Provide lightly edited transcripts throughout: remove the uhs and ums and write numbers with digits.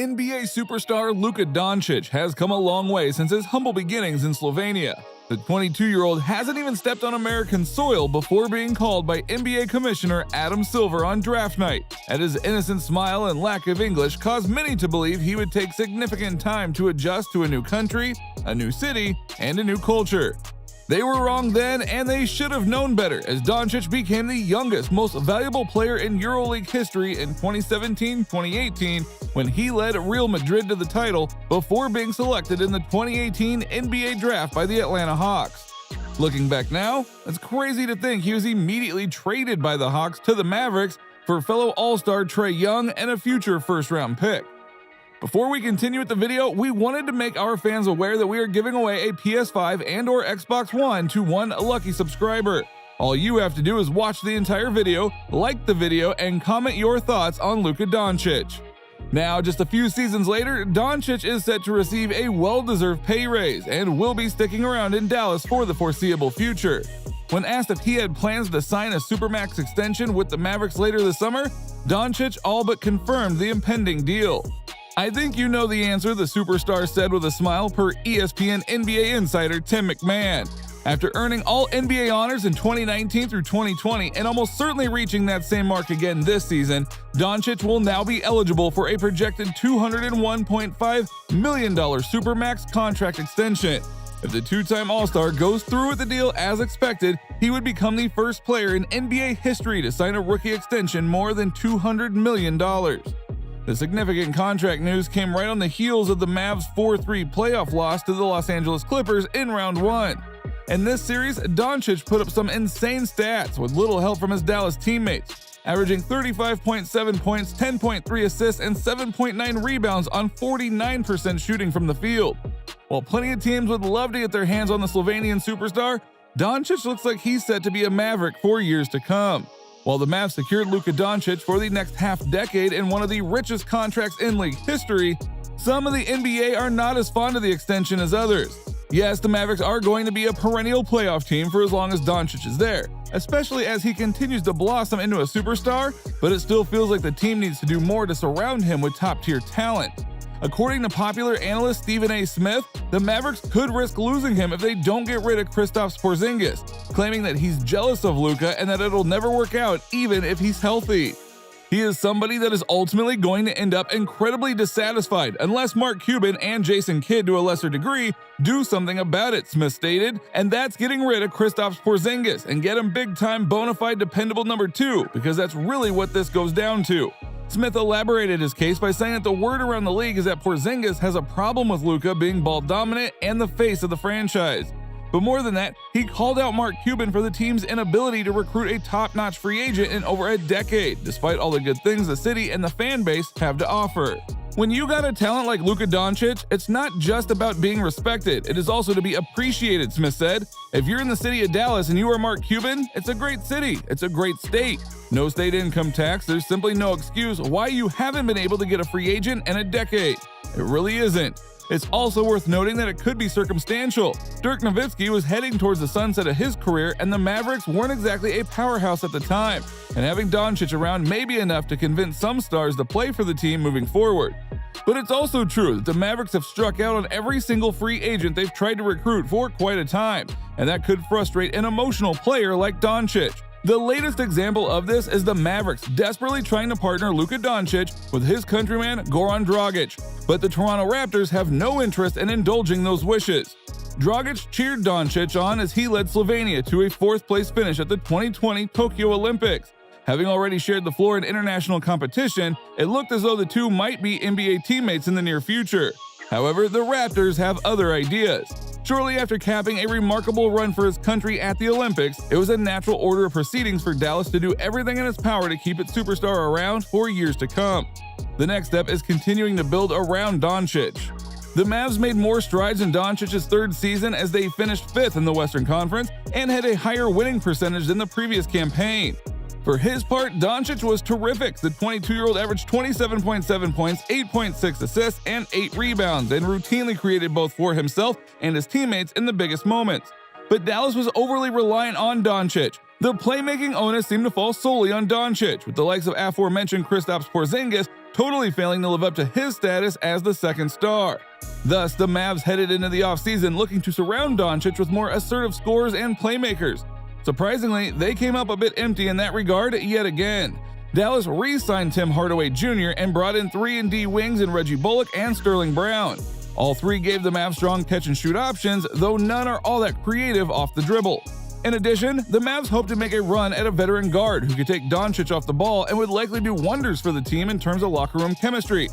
NBA superstar Luka Doncic has come a long way since his humble beginnings in Slovenia. The 22-year-old hasn't even stepped on American soil before being called by NBA Commissioner Adam Silver on draft night, and his innocent smile and lack of English caused many to believe he would take significant time to adjust to a new country, a new city, and a new culture. They were wrong then, and they should have known better, as Doncic became the youngest, most valuable player in EuroLeague history in 2017-2018 when he led Real Madrid to the title before being selected in the 2018 NBA draft by the Atlanta Hawks. Looking back now, it's crazy to think he was immediately traded by the Hawks to the Mavericks for fellow All-Star Trae Young and a future first-round pick. Before we continue with the video, we wanted to make our fans aware that we are giving away a PS5 and/or Xbox One to one lucky subscriber. All you have to do is watch the entire video, like the video, and comment your thoughts on Luka Doncic. Now, just a few seasons later, Doncic is set to receive a well-deserved pay raise and will be sticking around in Dallas for the foreseeable future. When asked if he had plans to sign a Supermax extension with the Mavericks later this summer, Doncic all but confirmed the impending deal. "I think you know the answer," the superstar said with a smile per ESPN NBA insider Tim McMahon. After earning all NBA honors in 2019 through 2020 and almost certainly reaching that same mark again this season, Doncic will now be eligible for a projected $201.5 million Supermax contract extension. If the two-time All-Star goes through with the deal as expected, he would become the first player in NBA history to sign a rookie extension more than $200 million. The significant contract news came right on the heels of the Mavs' 4-3 playoff loss to the Los Angeles Clippers in Round 1. In this series, Doncic put up some insane stats with little help from his Dallas teammates, averaging 35.7 points, 10.3 assists, and 7.9 rebounds on 49% shooting from the field. While plenty of teams would love to get their hands on the Slovenian superstar, Doncic looks like he's set to be a Maverick for years to come. While the Mavs secured Luka Doncic for the next half-decade in one of the richest contracts in league history, some of the NBA are not as fond of the extension as others. Yes, the Mavericks are going to be a perennial playoff team for as long as Doncic is there, especially as he continues to blossom into a superstar, but it still feels like the team needs to do more to surround him with top-tier talent. According to popular analyst Stephen A. Smith, the Mavericks could risk losing him if they don't get rid of Kristaps Porzingis, claiming that he's jealous of Luka and that it'll never work out even if he's healthy. He is somebody that is ultimately going to end up incredibly dissatisfied unless Mark Cuban and Jason Kidd, to a lesser degree, do something about it, Smith stated, and that's getting rid of Kristaps Porzingis and get him big-time bona fide dependable number 2, because that's really what this goes down to. Smith elaborated his case by saying that the word around the league is that Porzingis has a problem with Luka being ball dominant and the face of the franchise. But more than that, he called out Mark Cuban for the team's inability to recruit a top-notch free agent in over a decade, despite all the good things the city and the fan base have to offer. When you got a talent like Luka Doncic, it's not just about being respected, it is also to be appreciated, Smith said. If you're in the city of Dallas and you are Mark Cuban, it's a great city, it's a great state. No state income tax, there's simply no excuse why you haven't been able to get a free agent in a decade. It really isn't. It's also worth noting that it could be circumstantial. Dirk Nowitzki was heading towards the sunset of his career, and the Mavericks weren't exactly a powerhouse at the time, and having Doncic around may be enough to convince some stars to play for the team moving forward. But it's also true that the Mavericks have struck out on every single free agent they've tried to recruit for quite a time, and that could frustrate an emotional player like Doncic. The latest example of this is the Mavericks desperately trying to partner Luka Doncic with his countryman Goran Dragic, but the Toronto Raptors have no interest in indulging those wishes. Dragic cheered Doncic on as he led Slovenia to a 4th-place finish at the 2020 Tokyo Olympics. Having already shared the floor in international competition, it looked as though the two might be NBA teammates in the near future. However, the Raptors have other ideas. Shortly after capping a remarkable run for his country at the Olympics, it was a natural order of proceedings for Dallas to do everything in its power to keep its superstar around for years to come. The next step is continuing to build around Doncic. The Mavs made more strides in Doncic's 3rd season as they finished 5th in the Western Conference and had a higher winning percentage than the previous campaign. For his part, Doncic was terrific. The 22-year-old averaged 27.7 points, 8.6 assists, and 8 rebounds, and routinely created both for himself and his teammates in the biggest moments. But Dallas was overly reliant on Doncic. The playmaking onus seemed to fall solely on Doncic, with the likes of aforementioned Kristaps Porzingis totally failing to live up to his status as the second star. Thus, the Mavs headed into the offseason looking to surround Doncic with more assertive scorers and playmakers. Surprisingly, they came up a bit empty in that regard yet again. Dallas re-signed Tim Hardaway Jr. and brought in 3-and-D wings in Reggie Bullock and Sterling Brown. All three gave the Mavs strong catch-and-shoot options, though none are all that creative off the dribble. In addition, the Mavs hope to make a run at a veteran guard who could take Doncic off the ball and would likely do wonders for the team in terms of locker room chemistry.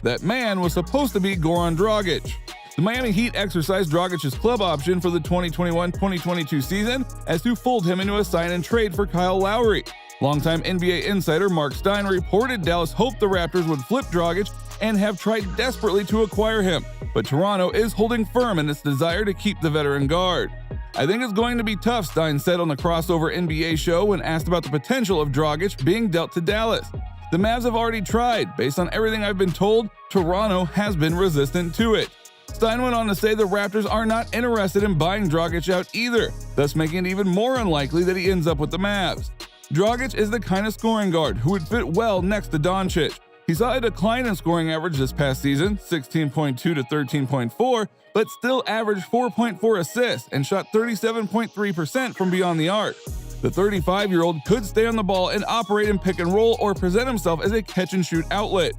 That man was supposed to be Goran Dragic. The Miami Heat exercised Dragic's club option for the 2021-2022 season as to fold him into a sign-and-trade for Kyle Lowry. Longtime NBA insider Mark Stein reported Dallas hoped the Raptors would flip Dragic and have tried desperately to acquire him, but Toronto is holding firm in its desire to keep the veteran guard. "I think it's going to be tough," Stein said on the crossover NBA show when asked about the potential of Dragic being dealt to Dallas. "The Mavs have already tried. Based on everything I've been told, Toronto has been resistant to it." Stein went on to say the Raptors are not interested in buying Dragic out either, thus making it even more unlikely that he ends up with the Mavs. Dragic is the kind of scoring guard who would fit well next to Doncic. He saw a decline in scoring average this past season, 16.2 to 13.4, but still averaged 4.4 assists and shot 37.3% from beyond the arc. The 35-year-old could stay on the ball and operate in pick and roll or present himself as a catch-and-shoot outlet.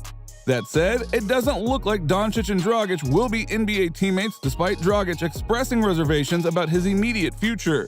That said, it doesn't look like Doncic and Dragic will be NBA teammates despite Dragic expressing reservations about his immediate future.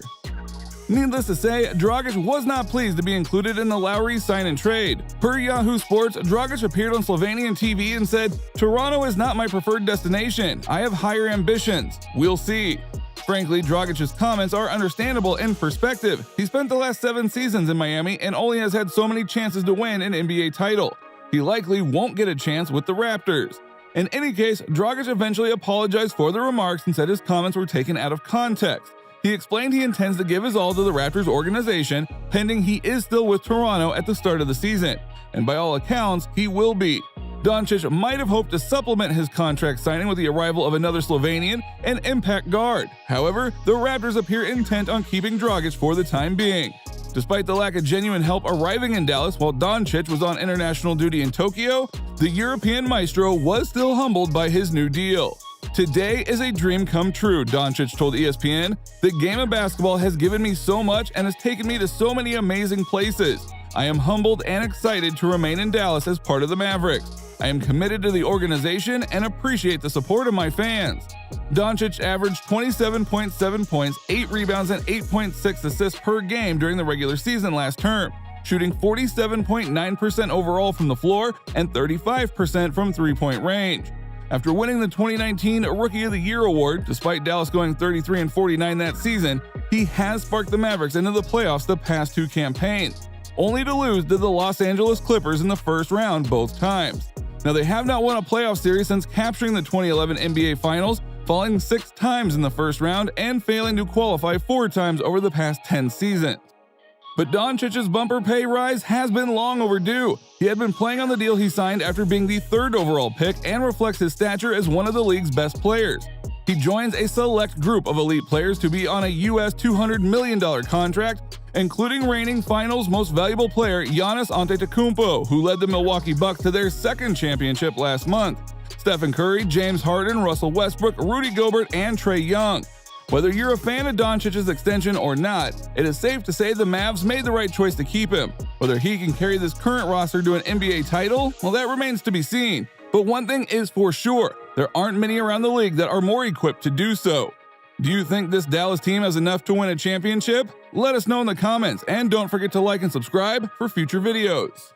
Needless to say, Dragic was not pleased to be included in the Lowry sign-and-trade. Per Yahoo Sports, Dragic appeared on Slovenian TV and said, "Toronto is not my preferred destination. I have higher ambitions. We'll see." Frankly, Dragic's comments are understandable in perspective. He spent the last 7 seasons in Miami and only has had so many chances to win an NBA title. He likely won't get a chance with the Raptors. In any case, Dragic eventually apologized for the remarks and said his comments were taken out of context. He explained he intends to give his all to the Raptors organization, pending he is still with Toronto at the start of the season. And by all accounts, he will be. Doncic might have hoped to supplement his contract signing with the arrival of another Slovenian and impact guard. However, the Raptors appear intent on keeping Dragic for the time being. Despite the lack of genuine help arriving in Dallas while Doncic was on international duty in Tokyo, the European maestro was still humbled by his new deal. "Today is a dream come true," Doncic told ESPN. "The game of basketball has given me so much and has taken me to so many amazing places. I am humbled and excited to remain in Dallas as part of the Mavericks. I am committed to the organization and appreciate the support of my fans." Doncic averaged 27.7 points, 8 rebounds, and 8.6 assists per game during the regular season last term, shooting 47.9% overall from the floor and 35% from three-point range. After winning the 2019 Rookie of the Year award, despite Dallas going 33-49 that season, he has sparked the Mavericks into the playoffs the past 2 campaigns, only to lose to the Los Angeles Clippers in the first round both times. Now, they have not won a playoff series since capturing the 2011 NBA Finals, falling 6 times in the first round and failing to qualify 4 times over the past 10 seasons. But Doncic's bumper pay rise has been long overdue. He had been playing on the deal he signed after being the 3rd overall pick and reflects his stature as one of the league's best players. He joins a select group of elite players to be on a US $200 million contract, including reigning Finals Most Valuable Player Giannis Antetokounmpo, who led the Milwaukee Bucks to their 2nd championship last month, Stephen Curry, James Harden, Russell Westbrook, Rudy Gobert, and Trae Young. Whether you're a fan of Doncic's extension or not, it is safe to say the Mavs made the right choice to keep him. Whether he can carry this current roster to an NBA title, well, that remains to be seen. But one thing is for sure, there aren't many around the league that are more equipped to do so. Do you think this Dallas team has enough to win a championship? Let us know in the comments, and don't forget to like and subscribe for future videos.